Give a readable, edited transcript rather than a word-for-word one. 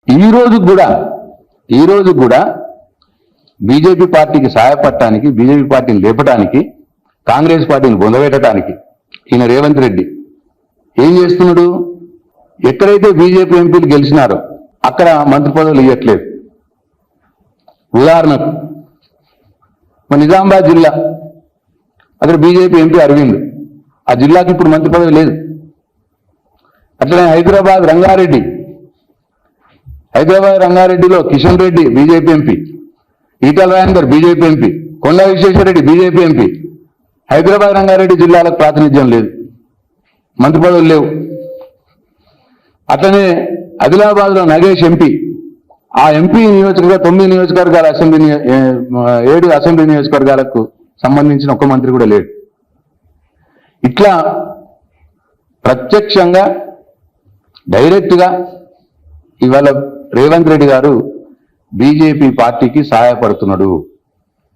ఈ రోజు కూడా బీజేపీ పార్టీకి సహాయపడటానికి, బీజేపీ పార్టీని లేపడానికి, కాంగ్రెస్ పార్టీని బొందబెట్టడానికి ఈయన రేవంత్ రెడ్డి ఏం చేస్తున్నాడు? ఎక్కడైతే బీజేపీ ఎంపీలు గెలిచినారో అక్కడ మంత్రి పదవులు ఇవ్వట్లేదు. ఉదాహరణకు నిజామాబాద్ జిల్లా, అక్కడ బీజేపీ ఎంపీ అరవింద్, ఆ జిల్లాకి ఇప్పుడు మంత్రి పదవి లేదు. అట్లనే హైదరాబాద్ రంగారెడ్డిలో Kishan Reddy BJP MP, Etela Rajender BJP MP, Konda Vishweshwar Reddy BJP MP. Hyderabad Rangareddy జిల్లాలకు ప్రాతినిధ్యం లేదు, మంత్రి పదవులు లేవు. అట్లనే ఆదిలాబాద్లో నగేష్ ఎంపీ, ఆ ఎంపీ నియోజకవర్గ 9 నియోజకవర్గాల 7 అసెంబ్లీ నియోజకవర్గాలకు సంబంధించిన ఒక్క మంత్రి కూడా లేడు. ఇట్లా ప్రత్యక్షంగా డైరెక్ట్గా ఇవాళ రేవంత్ రెడ్డి గారు బీజేపీ పార్టీకి సహాయపడుతున్నాడు.